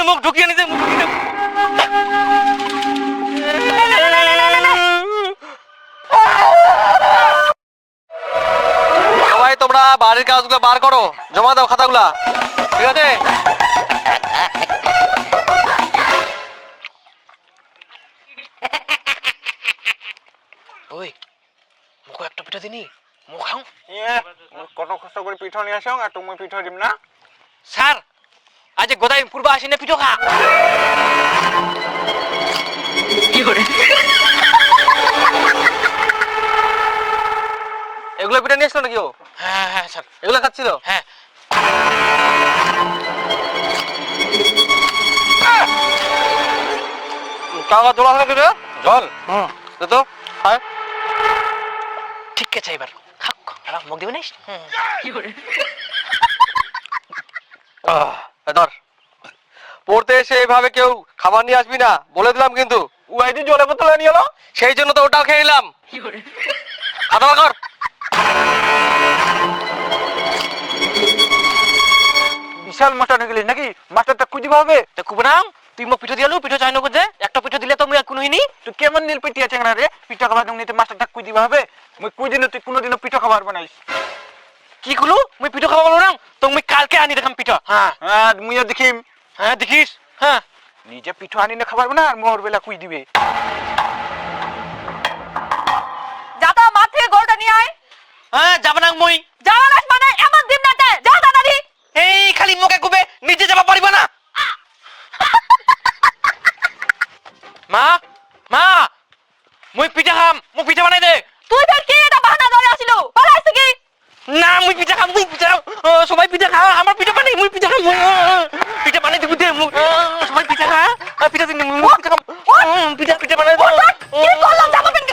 মুখ ঢুকিয়ে নিতে সবাই তোমরা বাড়ির কাজগুলো বার করো, জমা দাও খাতাগুলা, ঠিক আছে? ওই মুখে একটা পিঠা দিনি, মুখ খাও। কত কষ্ট করে পিঠা নিয়ে আসো আর তুমি পিঠা দিম না? স্যার আজ গোদাই পূর্ব আসি না পিঠো খা। কি করে এগুলো পিঠা নিয়ে আসলো নাকি ও? হ্যাঁ হ্যাঁ স্যার, এগুলো খাচ্ছিল। হ্যাঁ টাকা জল হবে কি রে? জল তো হ্যাঁ ঠিক আছে, এবার খাক আর মুখ দিবে না। কি করে ধর, পড়তে এসে এইভাবে কেউ খাবার নিয়ে আসবি না বলে দিলাম কিন্তু। ও একদিন জলে বোতলে নিয়ে এলো, সেই জন্য তো ওটাও খেয়ে নিলাম। খাওয়া দাওয়া কর। বিশাল মাস্টার হয়ে গেলি নাকি? মাস্টারটা খুঁজিবা হবে তা কুবরাম তুই মোক পিঠো দিয়ালু, পিঠো চাই না বুঝে একটা পিঠো দিলে তো মুই আর কোনোহিনি। তুই কেমন নীল পিঠি আছে না রে? পিঠা খাবার নিতে মাস্টারটা খুঁজিবা হবে? মুই কুইদিন তুই কোনোদিনও পিঠা খাবার বানাইস? কি কলু মুই পিঠো খাওয়া বলো না তো মুই কালকে আনি দেখাম পিঠা। হ্যাঁ আর মুইও দেখিম। হ্যাঁ দেখিস। হ্যাঁ নিজে পিঠা আনি না খাবার না আর মোর বেলা কুই দিবে। যাতা মাঠ থেকে গরুটা নিয়ে আয়। হ্যাঁ যাবে না মুই। যাওয়া লাস মানে এমন দিন না যা দাদারি। এই খালি মুখে কুবে নিজে যাবা পারিবা না। মা মা মুই পিঠা খাম, মুই পিঠা বানাই দে। তুই ফের কি এটা বাহানা ধরে আসিল? পালাইছ কি? না মুই পিঠা খাম, মুই পিঠা খাম। সবাই পিঠা খা, আমার পিঠা বানাই, মুই পিঠা খাম। পিঠা বানাই দিবি দে, সবাই পিঠা খা, পিঠা দিন মুই পিঠা খাম। পিঠা পিঠা বানাই দে। কি করলাম জামা পেন?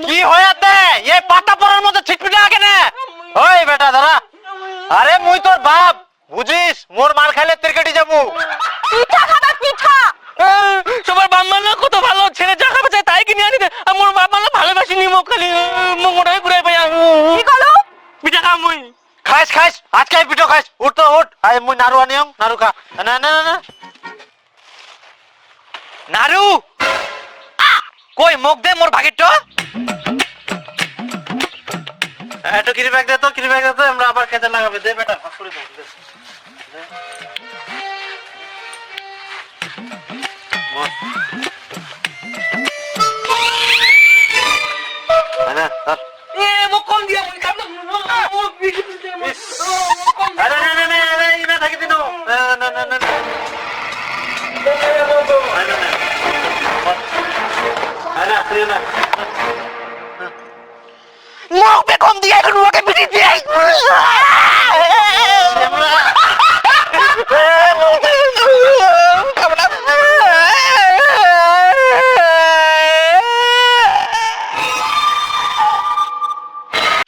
কি হয়াতে এ পাতা পড়ার মতো ছিটপিটা কেন? ওই বেটা দাঁড়া, আরে মুই তোর বাপ বুঝিস, মোর মার খাইলে তোর কেটে যাবো। পিঠা খাবে পিঠা। সবার বাপ মানা কত ভালো, ছেলে যা খাবে চাই তাই কিনে আনি দে। আর মোর বাপ মানা ভালোবাসি নি, মোক খালি মোটাই ঘুরাই পাই। কি করলো? পিঠা খা মুই। খাইস খাইস, আজকে পিঠা খাইস। উঠ তো উঠ, আই মুই নাড়ু আনিও, নাড়ু খা। না না না নাড়ু কই মুখ দে মোর ভাগিরটা। একটু কিরি ব্যাগ দে তো, কিরি ব্যাগ দে তো, আমরা আবার খেতে লাগাবে। দে বেটা ভাগ করে দে। বস আরে ধর। এ মুখ কম দিয়া মুই খাব না। মুখ বিগি দিতে মুখ কম। আরে না না না না ইনা থাকি দিনো। না না না না মুখ বে কম দিয়ে এখন ওকে পিটি দিয়ে।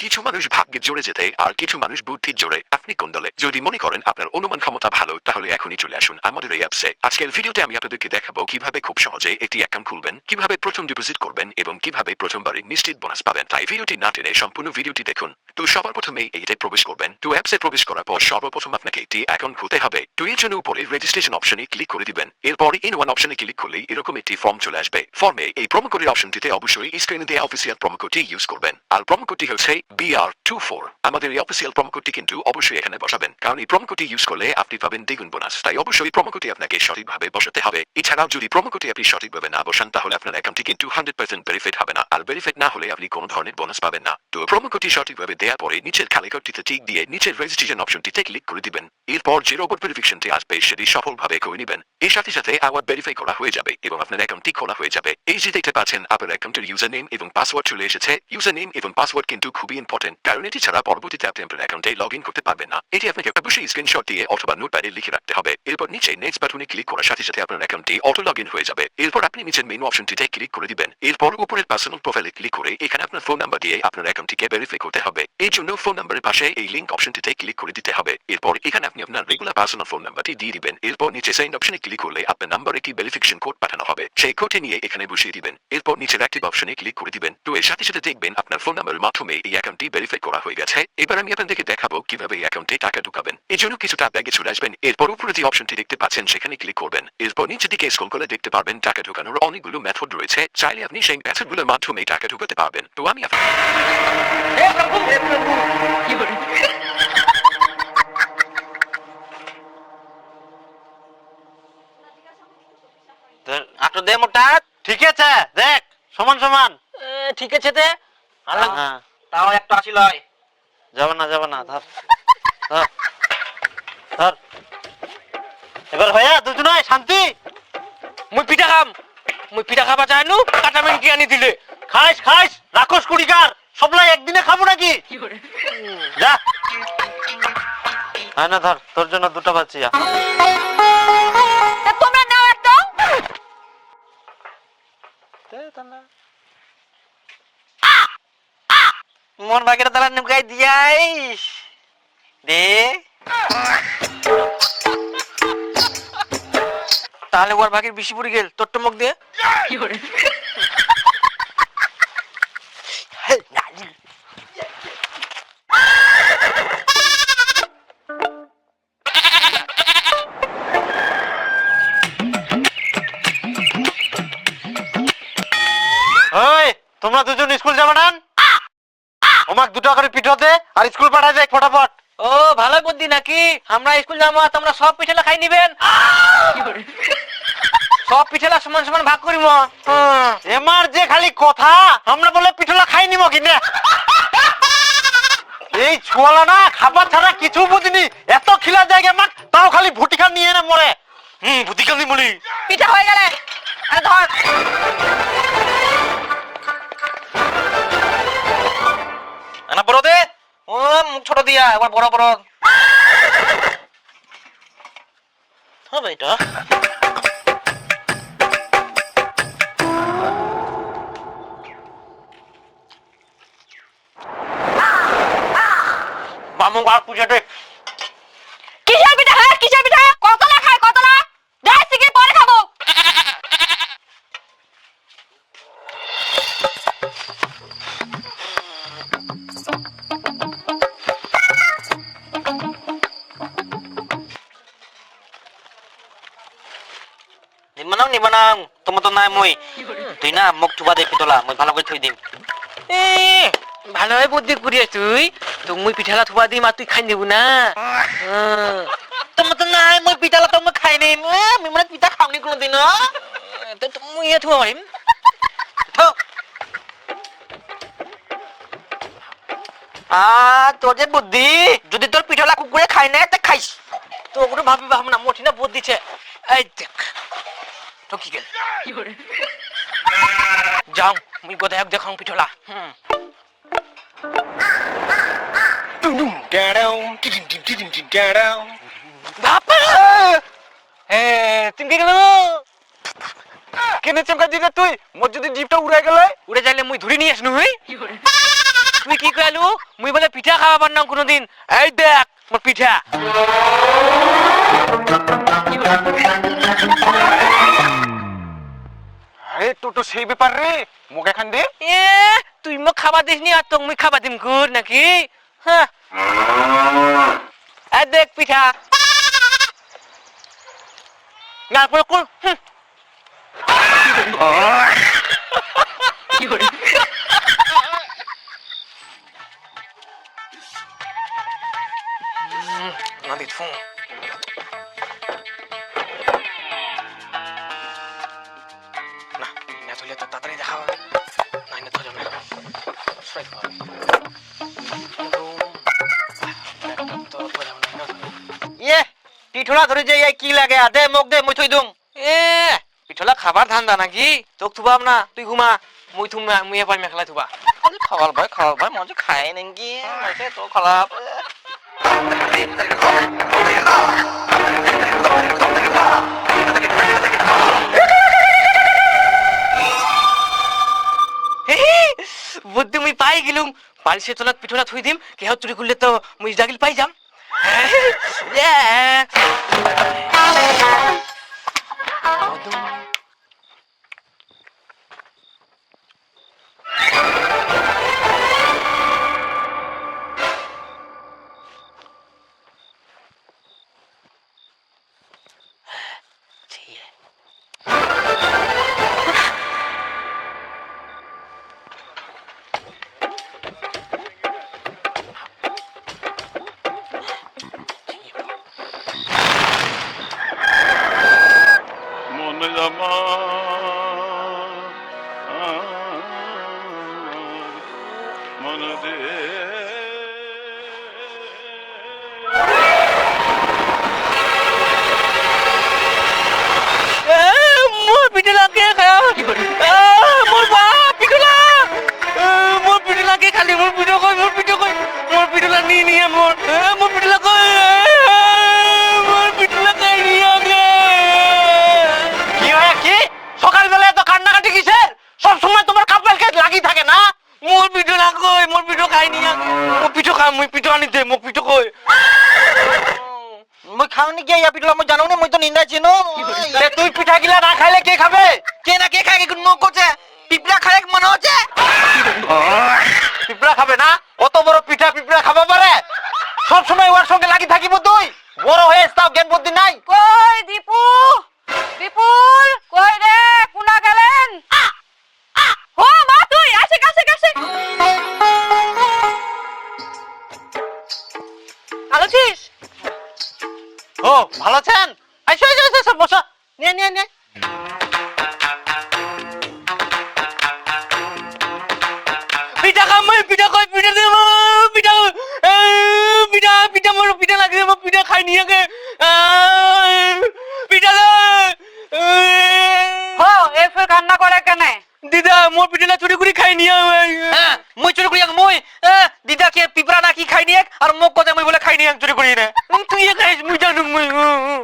কিছু মানুষ ভাগ্যের জোরে যেতে আর কিছু মানুষ বুদ্ধির জোরে। আপনি কোন দলে? যদি মনে করেন আপনার অনুমান ক্ষমতা ভালো তাহলে এখনই চলে আসুন আমাদের এই অ্যাপসে। আজকের ভিডিওতে আমি আপনাদেরকে দেখাবো কিভাবে খুব সহজে একটি অ্যাকাউন্ট খুলবেন, কিভাবে প্রথম ডিপোজিট করবেন এবং কিভাবে প্রথমবারে নিশ্চিত বোনাস পাবেন। তাই ভিডিওটি না টেনে সম্পূর্ণ ভিডিওটি দেখুন। তো সবার প্রথমে এইটাই প্রবেশ করবেন। তো অ্যাপসে প্রবেশ করার পর সর্বপ্রথম আপনাকে একটি অ্যাকাউন্ট খুলতে হবে। তো এর জন্য উপরে রেজিস্ট্রেশন অপশনে ক্লিক করে দিবেন। এরপর ইন ওয়ান অপশনে ক্লিক করলেই এরকম একটি ফর্ম চলে আসবে। ফর্মে এই প্রোমো কোডের অপশনটিতে অবশ্যই স্ক্রিনে দেওয়া অফিসিয়াল প্রোমো কোডটি ইউজ করবেন। আর প্রোমো কোডটি হচ্ছে BR24। আমাদের এই অফিসিয়াল প্রোমো কোডটি কিন্তু অবশ্যই এখানে বসাবেন, কারণ এই প্রোমো কোডটি ইউজ করলে আপনি পাবেন দ্বিগুণ বোনাস। তাই অবশ্যই প্রোমো কোডটি আপনাকে সঠিকভাবে বসাতে হবে। এছাড়াও যদি প্রোমো কোডটি আপনি সঠিকভাবে না বসান তাহলে আপনার অ্যাকাউন্টটি কিন্তু 100% ভেরিফাইড হবে না। আর ভেরিফাইড না হলে আপনি কোনো ধরনের বোনাস পাবেন না। তো প্রোমো কোডটি সঠিকভাবে দেওয়ার পরে নিচের খালি ঘরটিতে টিক দিয়ে নিচের রেজিস্ট্রেশন অপশনটিতে ক্লিক করে দিবেন। এরপর যে রোবট ভেরিফিকেশনটি আসবে সেটি সফলভাবে করে নেবেন। এর সাথে সাথে আবার ভেরিফাই করা হয়ে যাবে এবং আপনার অ্যাকাউন্টটি খোলা হয়ে যাবে। এই যে দেখতে পাচ্ছেন আপনার অ্যাকাউন্টের ইউজার নেম এবং পাসওয়ার্ড চলে এসেছে। ইউজার নেম এবং পাসওয়ার্ড কিন্তু খুবই ইম্পর্টেন্ট, কারণ এটি ছাড়া পরবর্তীতে আপনি আপনার অ্যাকাউন্টে লগ ইন করতে পারবেন না। এটি আপনাকে অবশ্যই স্ক্রিনশট দিয়ে অথবা নোটপ্যাডে লিখে রাখতে হবে। এরপর নিচে নেক্সট বাটনে ক্লিক করার সাথে সাথে আপনার অ্যাকাউন্টটি অটো লগ ইন হয়ে যাবে। এরপর আপনি নিচের মেনু অপশনটিতে ক্লিক করে দিবেন। এরপর উপরের পার্সোনাল প্রোফাইলে ক্লিক করে এখানে আপনার ফোন নাম্বার দিয়ে আপনার অ্যাকাউন্টটিকে ভেরিফাই করতে হবে। এই জন্য ফোন নাম্বারের পাশে এই লিংক অপশনটিতে ক্লিক করে দিতে হবে। এরপর এখানে আপনি আপনার রেগুলার পার্সোনাল ফোন নাম্বারটি দিয়ে দিবেন। এরপর নিচে সেন্ড অপশনে ক্লিক করলে আপনার নাম্বার একটি ভেরিফিকেশন কোড পাঠানো হবে। সেই কোডটি নিয়ে এখানে বসিয়ে দিবেন। এরপর নিচের অ্যাক্টিভ অপশনে ক্লিক করে দিবেন। তো এর সাথে সাথে দেখবেন আপনার ফোন নাম্বারের মাধ্যমে এই অ্যাকাউন্টটি ভেরিফাই করা হয়ে গেছে। এবার আমি আপনাদেরকে দেখাবো কিভাবে এই অ্যাকাউন্টে টাকা ঢুকাবেন। এর জন্য কিছুটা ব্যাগে চলে আসবেন। এরপর উপরে যে অপশনটি দেখতে পাচ্ছেন সেখানে ক্লিক করবেন। এরপর নিচের দিকে স্ক্রল করে দেখতে পারবেন টাকা ঢোকানোর অনেকগুলো মেথড রয়েছে। চাইলে আপনি সেই মেথডগুলোর মাধ্যমে টাকা ঢুকাতে পারবেন। তো আমি আটো দে মোটা। ঠিক আছে, দেখ সমান সমান। ঠিক আছে তে হ্যাঁ, তাও একটা আসি লয়। যাবে না ধর ধর ধর। এবার ভাইয়া দুজনে শান্তি। মুই পিঠা খাবা চাইনু কাটামেন কি আনি দিলে। খাইস রাক্ষস কুড়িকার সবলাই একদিনে খাবো নাকি? যা হ্যাঁ না, ধর তোর জন্য দুটো বাচ্চা। তা তোমরা নাও একটা। মন বাগের তালা নিমকাই দিয়াইস দে। তাহলে ওর ভাগের বেশি পড়ে গেল তোর টমক দিয়ে। ওই তোমরা দুজন স্কুল যাবে না? ওমাক 2 টাকা করে পিঠা দে আর স্কুল পাঠাই দে ফটাফট। ও ভালো বুদ্ধি নাকি? আমরা স্কুল যাবো তোমরা সব পিঠেলা খাই নিবেন। সব পিঠেলা সমান সমান ভাগ করিব। এমার যে খালি কথা, আমরা বলে পিঠলা খাই নিব কিনা? এই ছোয়ালা না খাবার ছাড়া কিছু বুঝিনি। এত খিলা জায়গা মাক তাও খালি ভুটি খান নিয়ে না মরে। ভুটি খান বলি পিঠা হয়ে গেলে আরে ধর। না বড় দে। ও মুখ ছোট দিয়া এবার বড় বড় হবে এটা। মামু আর পুজাতে কিসের পিঠা হয়? কিসের পিঠা? কতলা খায় কতলা? যাই থেকে পরে খাবো। নিবানাং তোমার তো নাই মই তুই না মুখ থুবা দে পিঠলা মই ভালো করে থই দিম। ভালো হয় বুদ্ধি করিস তুই। তো মুই পিঠালা থুবা দিম আর তুই খাই দিব না। তোমার তো নাই মই পিঠালা তো মই খাই নিম। আমি মানে পিঠা খাওনি কোনোদিন। তো মুই এ থুবা পারিম। তোর যে বুদ্ধি, যদি তোর পিঠালা কুকুরে খাই না তা খাইস। তো ওগুলো ভাবি ভাবনা মোটি না বুদ্ধি দিছে। এই দেখ ঠকি গেল। যাও মুই গোদা এক দেখাং পিঠলা। বাপা তুমি গেল কেনে চমকা দিলে তুই? মোর যদি জিপটা উড়ে গেলে? উড়ে যাইলে মুই ধরে নিয়ে আসনু। তুই কি কইলু? মুই বলে পিঠা খাওয়া পারলাম কোনোদিন। এই দেখ মোর পিঠা। আরে তো তো সেই ব্যাপার রে, মুখ এখান দে। তুই মোক খাবার দিস নি আর তোক মুই খাবার দিম কুর নাকি? হ্যাঁ এই দেখ পিঠা। না পরে কোন Nanti fung. Nah, ini tuh lihat tata ini dah. Nah, ini tuh jamnya. Straight forward. Ye, পিঠলা ধরে যে কি লাগে দে মুখ দে মুই থই দুম। পিঠলা খাবার ধান্দা নাকি? তোক থুবাম না, তুই ঘুমা। মুই থুমা মুই এপার মেখলা থুবা। খাওয়াল ভাই মজা খায় নাকি? মজা তো খারাপ। বুদ্ধি মুই পাই গেলুম। বালিশের তলাত পিঠলা থুই দিম, কেহ চুরি করলে তো মুই জাগিল পাই যাম। মন মন দে মোর পিঠে লাগে মোর বাপ পিঠলা মোর পিঠে লাগে খালি মোর পিঠে কই মোর পিঠলা নিয়ে মোর পিঠলা কই মোর পিঠলা কই নিয়ে কি হয় কি সকালবেলা এত কান্নাকাটি কিসের? সব সময় তোমার কাপড়কে লাগি থাকে না? মোর পিঠলা কই মোর পিঠো খাই নিয়ে মোর পিঠো খা মুই পিঠো আনি দে মোর পিঠো কই মই খাওনি কে ইয়া পিঠলা মই জানো না মই তো নিন্দা চিনো তে তুই পিঠা গিলা না খাইলে কে খাবে? কে না কে খায় কি মোক কোছে পিপড়া খায় মনে হচ্ছে পিঁপড়া খাবে না? অত বড় পিঠা পিঁপড়া খাবে পারে? সব সময় ওর সঙ্গে লাগি থাকিব তুই? বড় হয়ে তাও জ্ঞান বুদ্ধি নাই? কই দীপু বিপুল কই রে কোনা গেলেন ও মা তুই আসে কাছে ভালো আছিস ও ভালো আছেন? আইসো বসো নিয়ে পিঠা খাম পিঠা কই পিঠা দে পিঠা মোর পিঠা লাগে মোর পিঠা খাই নিয়ে গে পিঠা দে হো এ ফের কান্না করে কেন দিদা মোর পিঠা চুরি করে খাই নিয়ে হ্যাঁ মই চুরি করি মই দিদা কে পিপড়া না কি খাই নিয়ে আর মোক কথা মই বলে খাই নিয়ে চুরি করি না তুই খাইস মুই জানো মই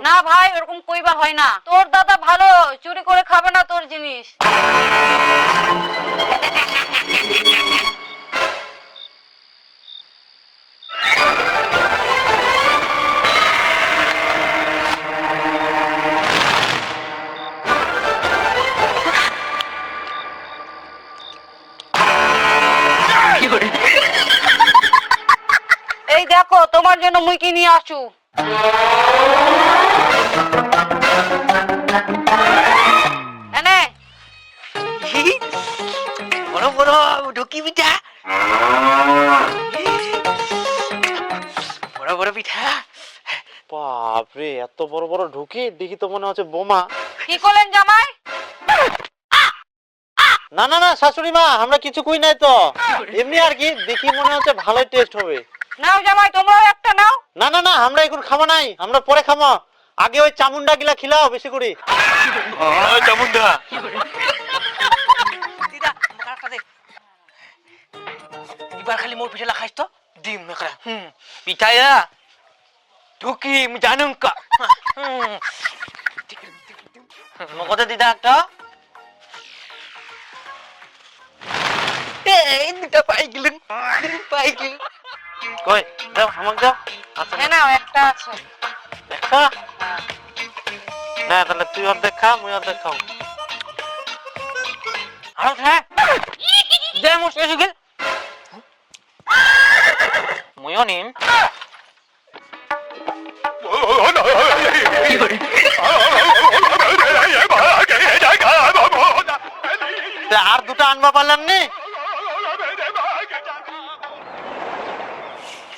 না ভাই ওরকম কইবা হয় না তোর দাদা ভালো চুরি করে খাবে না তোর জিনিস এই দেখো তোমার জন্য মুই কি নিয়ে আসু এনে বড় বড় ঢুকি পিঠা বড় বড় পিঠা বাপরে এত বড় বড় ঢুকি দেখি তো মনে হচ্ছে বোমা। কি করলেন জামাই না শাশুড়ি মা আমরা কিছু কই নাই তো, এমনি আর কি দেখি মনে হচ্ছে ভালোই টেস্ট হবে। নাও জামাই তোমরাও একটা নাও না আমরা এখন খাবো নাই, আমরা পরে খাবো। আগে ওই চামুন্ডা গিলা খিলাও বেশি করে। চামুন্ডা দিদা মকার খাদে এবার খালি মোর পিঠা খাইছ তো ডিম মেকরা পিঠায়া ঢুকি মু জানুম কা মকতে দিদা একটা এই দুটা পাই গেলেন কই দাও আমাকে দাও। আচ্ছা হ্যাঁ নাও একটা আছে দেখা না তাহলে তুই অর্ধেক খা মুই অর্ধেক খাও। আরো হ্যাঁ দে মোর শেষ গেল মুইও নিম আর দুটো আনবা পারলাম নি?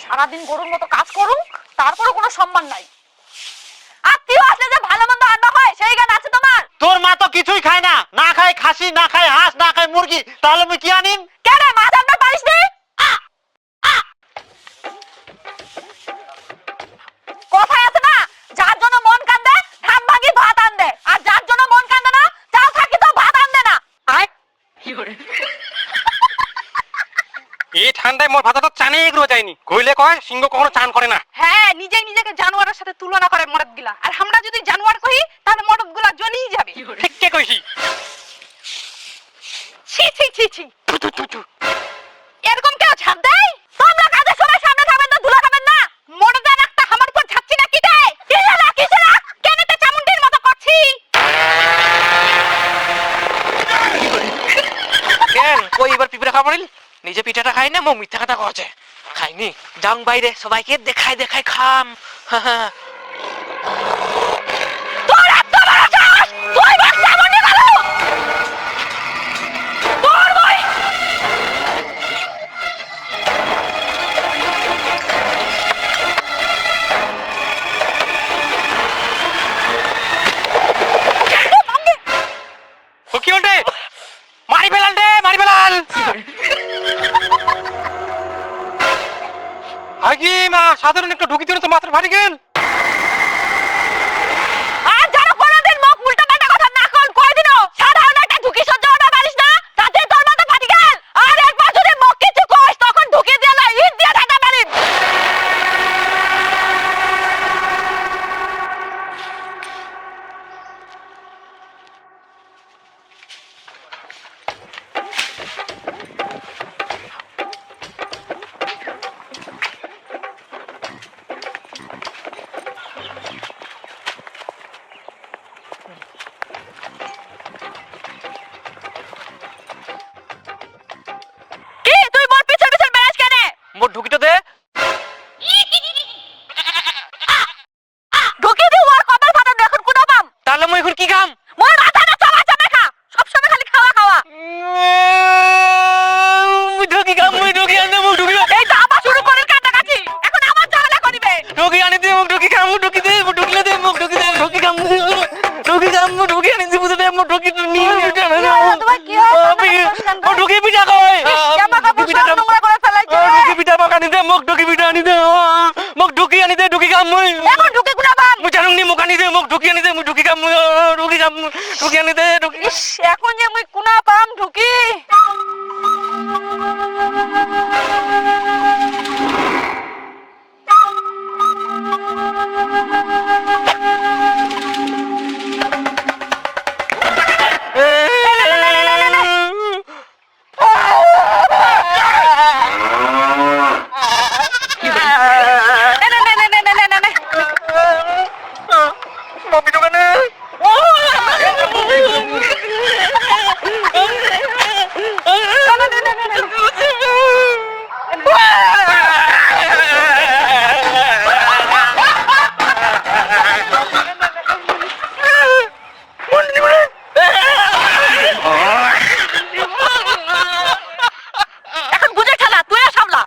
সারাদিন গরুর মতো কাজ করুক তারপরে কোনো সম্মান নাই আত্মীয় আসলে যে ভালো মন্দ আনবা হয় সেই গান আছে তোমার তোর মা তো কিছুই খায় না, না খায় খাসি, না খায় হাঁস, না খায় মুরগি, তাহলে আমি কি আনিম? কেন মাছ আনবা পারিস নি কথায় আছে না যার জন্য মন কান্দে ধান ভাগি ভাত আনদে আর যার জন্য মন কান্দে না চাল থাকি তো ভাত আনদে না আয় এই ঠান্ডায় মোর ভাতটা চানে এগুলো যায়নি কইলে কয় সিংহ কখনো চান করে না হ্যাঁ নিজেই নিজেকে জানোয়ারের সাথে তুলনা করে মরদ গিলা আর আমরা যদি জানোয়ার কই তাহলে মরদ গুলা জ্বলেই যাবে ঠিক কে কইছি ছি এরকম কেউ ছাড় দেয় তোমরা কাজের সময় সামনে থাকবেন তো ধুলা খাবেন না মরদের একটা কই এবার পিঁপড়া খাবার নিজে পিঠাটা খাই না মোক মিথ্যা কথা কছে খাইনি যাং বাইরে সবাইকে দেখাই দেখাই খাম তোর এত বড় সাহস তুই বাচ্চা মনে গেল তোর ভাই কি হন্ডে মারি ফেলাল রে মারি ফেলাল আগি মা সাধারণ একটু ঢুকি দিন তো মাত্র ভারী গেল আর যারা কোনদিন মুখ উল্টা পাল্টা কথা না কর কই দিনো সাধারণ একটা ঢুকি সহ্য করতে পারিস না তাতে তোর মাথা ফাটি গেল আর একবার যদি মুখ কিছু কইস তখন ঢুকি দিয়ে না ইট দিয়ে ঢাকা পারিস কি তুই মোর পিছন পিছন বেড়াস কেন মোর ঢুকিটা দে ঢুকি দি ওর কপাল ফাটা এখন কোন পাম তাহলে মই এখন কি খাম মোর মাথা না চাবা চাবা খা সব সময় খালি খাওয়া খাওয়া মুই ঢুকি খাম মুই ঢুকি আনে মুখ ঢুকি এই তো আবার শুরু করিস কাটাকাটি এখন আমার ঝামেলা করিবে ঢুকি আনি দে মুখ ঢুকি খাম মুখ ঢুকি দে মুখ ঢুকিলে দে মুখ ঢুকি দে ঢুকি খাম মুখ ঢুকি আনি দে বুঝে দে মুখ ঢুকি নিয়ে তোমার কি হয় মুখ ঢুকি পিঠা কই জামা কাপড় সব নোংরা করে ফেলাইছে ঢুকি পিঠা পাক আনি দে মুখ ঢুকি পিঠা আনি দে মুখ ঢুকি আনি দে ঢুকি খাম মুই এখন ঢুকি কোনা পাম মুই জানুং নি মুখ আনি দে মুখ ঢুকি আনি দে মুই ঢুকি খাম ঢুকি আনি দে ঢুকি ইস, এখন যে মুই কোনা পাম ঢুকি মম্মি দোকানে এখন বুঝে খেলা তুই সামলা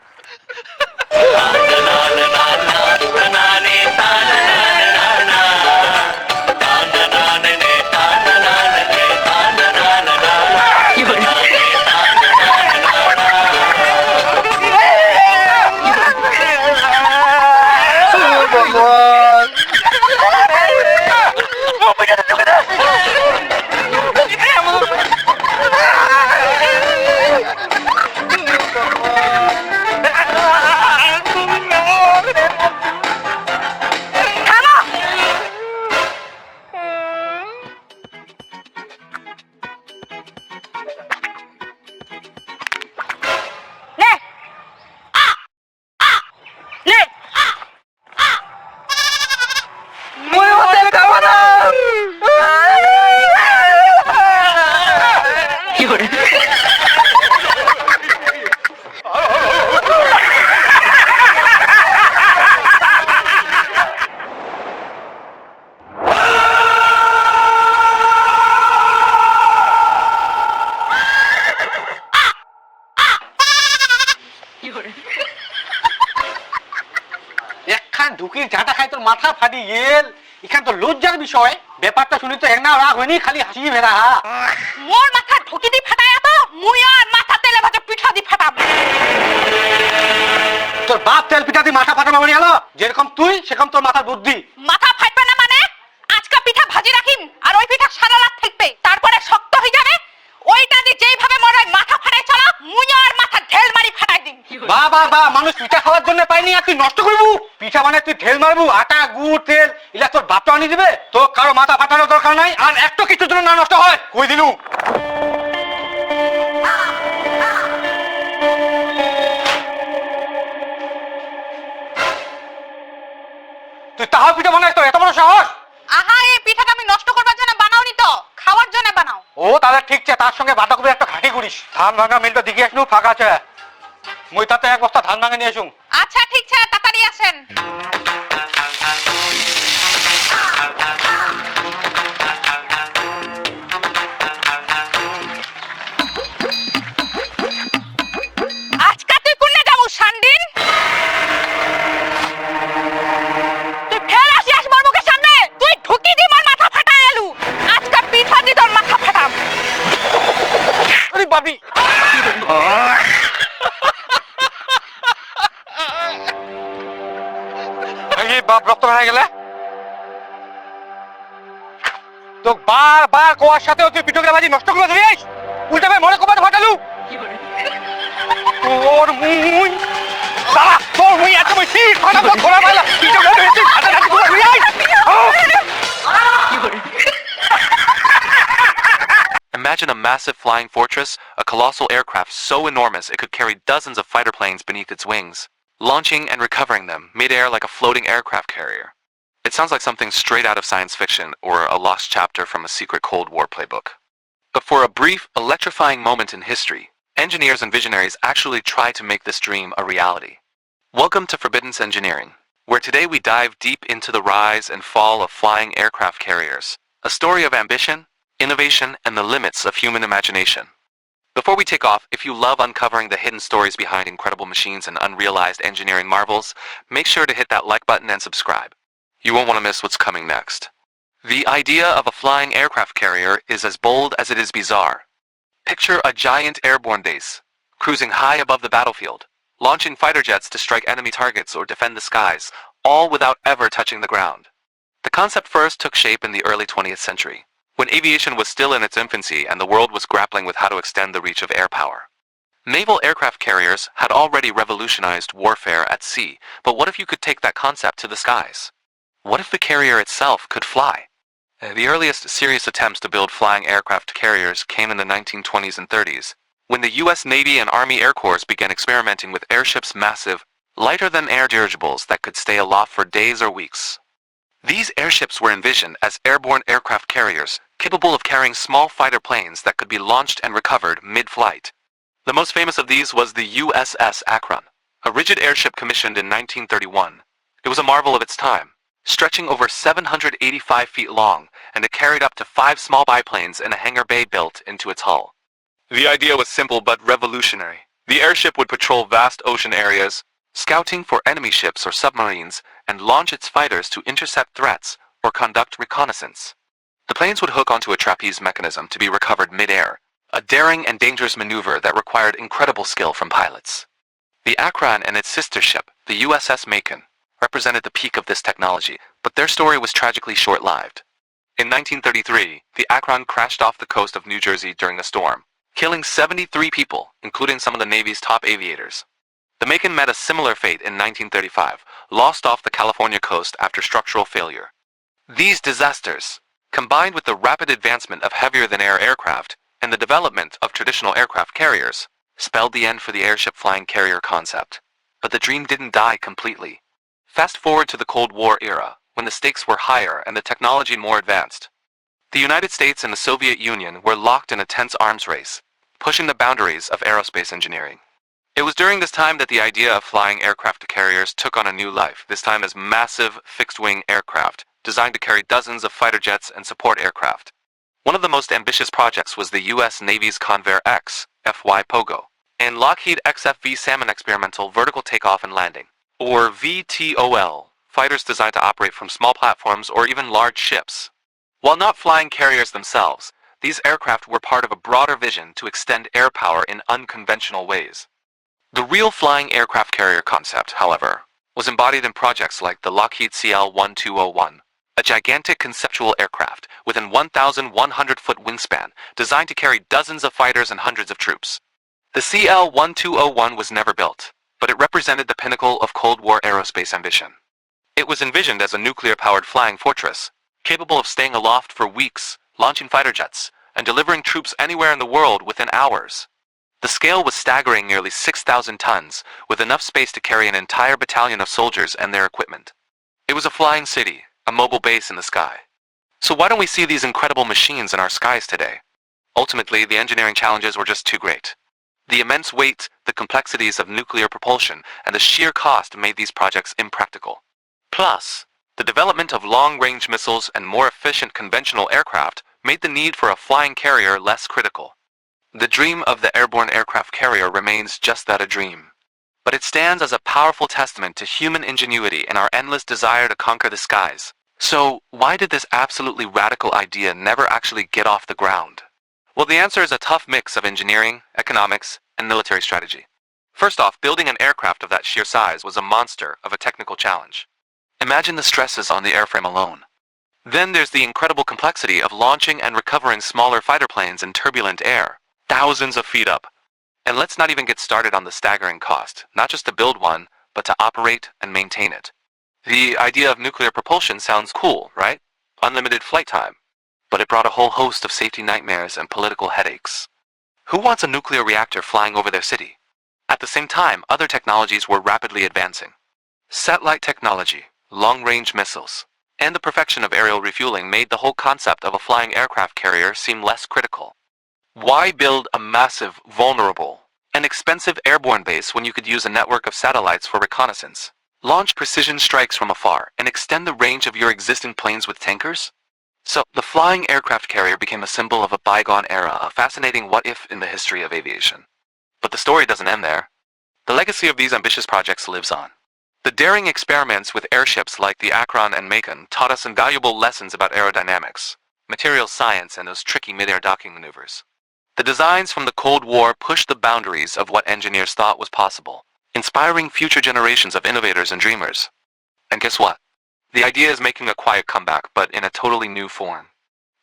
একখান ঢুকির ঝাঁটা খাই তোর মাথা ফাটি গেল এখান তো লজ্জার বিষয় ব্যাপারটা শুনি তো একনা রাগ হয়নি খালি হাসি ভেড়া মোর মাথা ঢুকি দি ফাটায়া তো মুই আর মাথা তেলে ভাজা পিঠা দি ফাটাম তোর বাপ তেল পিঠা দিয়ে মাথা ফাটানো মানে হলো যেরকম তুই সেরকম তোর মাথার বুদ্ধি মাথা ফাটবে না মানে আজকে পিঠা ভাজি রাখিম আর ওই পিঠা সারা রাত থাকবে তারপরে শক্ত হয়ে যাবে ওইটা দিয়ে যেইভাবে মরাই মাথা ফাটাই চলা মুই আর মাথা ঢেল মারি ফাটাই দিম বাহ বাহ বাহ মানুষ পিঠা খাওয়ার জন্য পাইনি আর তুই নষ্ট করবু পিঠা মানে তুই ঢেল মারবু আটা গুড় তেল এগুলা তোর বাপটা আনি দিবে তো কারো মাথা ফাটানোর দরকার নাই আর একটু কিছুর জন্য না নষ্ট হয় কই দিলু তুই তাহার পিঠা বানাই তো এত বড় সাহস আহা এই পিঠাটা আমি নষ্ট করবার জন্য বানাওনি তো খাওয়ার জন্য বানাও ও ও তাহলে ঠিক আছে, তার সঙ্গে বাঁধাকপি একটা ঘাটি করিস। ধান ভাঙা মিলটা দেখি আসনু ফাঁকা আছে, মুই তাতে এক বস্তা ধান ভাঙে নিয়ে আসুন। আচ্ছা ঠিক আছে, তাড়াতাড়ি আসেন। আজকা তুই কোনে যাবো শান্ডিন? তুই ফের আসিস মোর মুখের সামনে, তুই ঢুকি দি মোর মাথা ফাটা এলু। আজকা পিঠা দি তোর মাথা ফাটাম। আরে বাবি, এই বাপ রক্ত হয়ে গেলে তো বারবার কোয়ার সাথে তুই পিঠোকে বাজি নষ্ট করে ধরিস, উল্টা ভাই মনে কবার ফাটালু। তোর মুই সারা তোর মুই এত বেশি ফাটাবো ধরা পাইলা পিঠোকে ধরিস হাতে হাতে করে ধরিস। Imagine a massive flying fortress, a colossal aircraft so enormous it could carry dozens of fighter planes beneath its wings, launching and recovering them mid-air like a floating aircraft carrier. It sounds like something straight out of science fiction or a lost chapter from a secret Cold War playbook. But for a brief, electrifying moment in history, engineers and visionaries actually tried to make this dream a reality. Welcome to Forbidden's Engineering, where today we dive deep into the rise and fall of flying aircraft carriers, a story of ambition, innovation, and the limits of human imagination. Before we take off, if you love uncovering the hidden stories behind incredible machines and unrealized engineering marvels, make sure to hit that like button and subscribe. You won't want to miss what's coming next. The idea of a flying aircraft carrier is as bold as it is bizarre. Picture a giant airborne base, cruising high above the battlefield, launching fighter jets to strike enemy targets or defend the skies, all without ever touching the ground. The concept first took shape in the early 20th century, when aviation was still in its infancy and the world was grappling with how to extend the reach of air power. Naval aircraft carriers had already revolutionized warfare at sea, but what if you could take that concept to the skies? What if the carrier itself could fly? The earliest serious attempts to build flying aircraft carriers came in the 1920s and 30s, when the US Navy and Army Air Corps began experimenting with airships massive, lighter-than-air dirigibles that could stay aloft for days or weeks. These airships were envisioned as airborne aircraft carriers, capable of carrying small fighter planes that could be launched and recovered mid-flight. The most famous of these was the USS Akron, a rigid airship commissioned in 1931. It was a marvel of its time, stretching over 785 feet long, and it carried up to 5 small biplanes in a hangar bay built into its hull. The idea was simple but revolutionary. The airship would patrol vast ocean areas, scouting for enemy ships or submarines, and launch its fighters to intercept threats or conduct reconnaissance. The planes would hook onto a trapeze mechanism to be recovered mid-air, a daring and dangerous maneuver that required incredible skill from pilots. The Akron and its sister ship, the USS Macon, represented the peak of this technology, but their story was tragically short-lived. In 1933, the Akron crashed off the coast of New Jersey during a storm, killing 73 people, including some of the Navy's top aviators. The Macon met a similar fate in 1935, lost off the California coast after structural failure. These disasters, combined with the rapid advancement of heavier-than-air aircraft and the development of traditional aircraft carriers, spelled the end for the airship flying carrier concept. But the dream didn't die completely. Fast forward to the Cold War era, when the stakes were higher and the technology more advanced. The United States and the Soviet Union were locked in a tense arms race, pushing the boundaries of aerospace engineering. It was during this time that the idea of flying aircraft carriers took on a new life, this time as massive fixed-wing aircraft, designed to carry dozens of fighter jets and support aircraft. One of the most ambitious projects was the U.S. Navy's Convair X, FY Pogo, and Lockheed XFV Salmon Experimental Vertical Takeoff and Landing, or VTOL, fighters designed to operate from small platforms or even large ships. While not flying carriers themselves, these aircraft were part of a broader vision to extend air power in unconventional ways. The real flying aircraft carrier concept, however, was embodied in projects like the Lockheed CL-1201, a gigantic conceptual aircraft with an 1,100-foot wingspan designed to carry dozens of fighters and hundreds of troops. The CL-1201 was never built, but it represented the pinnacle of Cold War aerospace ambition. It was envisioned as a nuclear-powered flying fortress, capable of staying aloft for weeks, launching fighter jets, and delivering troops anywhere in the world within hours. The scale was staggering, nearly 6,000 tons, with enough space to carry an entire battalion of soldiers and their equipment. It was a flying city, a mobile base in the sky. So why don't we see these incredible machines in our skies today? Ultimately, the engineering challenges were just too great. The immense weight, the complexities of nuclear propulsion, and the sheer cost made these projects impractical. Plus, the development of long-range missiles and more efficient conventional aircraft made the need for a flying carrier less critical. The dream of the airborne aircraft carrier remains just that, a dream. But it stands as a powerful testament to human ingenuity and our endless desire to conquer the skies. So, why did this absolutely radical idea never actually get off the ground? Well, the answer is a tough mix of engineering, economics, and military strategy. First off, building an aircraft of that sheer size was a monster of a technical challenge. Imagine the stresses on the airframe alone. Then there's the incredible complexity of launching and recovering smaller fighter planes in turbulent air, thousands of feet up. And let's not even get started on the staggering cost, not just to build one, but to operate and maintain it. The idea of nuclear propulsion sounds cool, right? Unlimited flight time. But it brought a whole host of safety nightmares and political headaches. Who wants a nuclear reactor flying over their city? At the same time, other technologies were rapidly advancing. Satellite technology, long-range missiles, and the perfection of aerial refueling made the whole concept of a flying aircraft carrier seem less critical. Why build a massive, vulnerable, and expensive airborne base when you could use a network of satellites for reconnaissance, launch precision strikes from afar, and extend the range of your existing planes with tankers? So, the flying aircraft carrier became a symbol of a bygone era, a fascinating what-if in the history of aviation. But the story doesn't end there. The legacy of these ambitious projects lives on. The daring experiments with airships like the Akron and Macon taught us invaluable lessons about aerodynamics, materials science, and those tricky mid-air docking maneuvers. The designs from the Cold War pushed the boundaries of what engineers thought was possible, inspiring future generations of innovators and dreamers. And guess what? The idea is making a quiet comeback, but in a totally new form.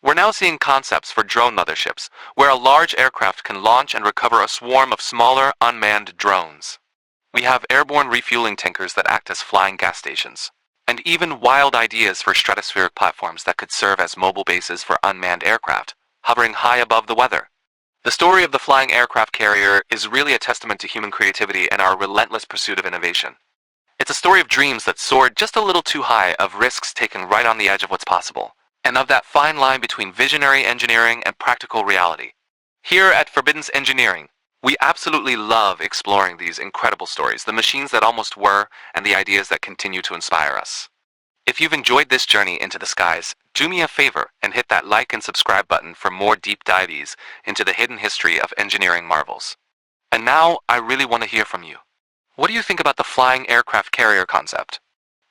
We're now seeing concepts for drone motherships, where a large aircraft can launch and recover a swarm of smaller, unmanned drones. We have airborne refueling tankers that act as flying gas stations, and even wild ideas for stratospheric platforms that could serve as mobile bases for unmanned aircraft, hovering high above the weather. The story of the flying aircraft carrier is really a testament to human creativity and our relentless pursuit of innovation. It's a story of dreams that soared just a little too high, of risks taken right on the edge of what's possible, and of that fine line between visionary engineering and practical reality. Here at Forbidden's Engineering, we absolutely love exploring these incredible stories, the machines that almost were, and the ideas that continue to inspire us. If you've enjoyed this journey into the skies, do me a favor and hit that like and subscribe button for more deep dives into the hidden history of engineering marvels. And now, I really want to hear from you. What do you think about the flying aircraft carrier concept?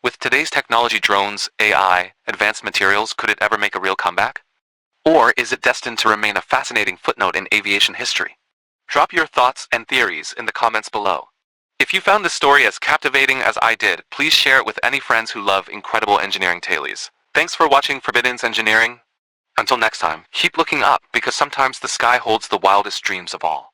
With today's technology, drones, AI, advanced materials, could it ever make a real comeback? Or is it destined to remain a fascinating footnote in aviation history? Drop your thoughts and theories in the comments below. If you found this story as captivating as I did, please share it with any friends who love incredible engineering tales. Thanks for watching Forbidden's Engineering. Until next time, keep looking up, because sometimes the sky holds the wildest dreams of all.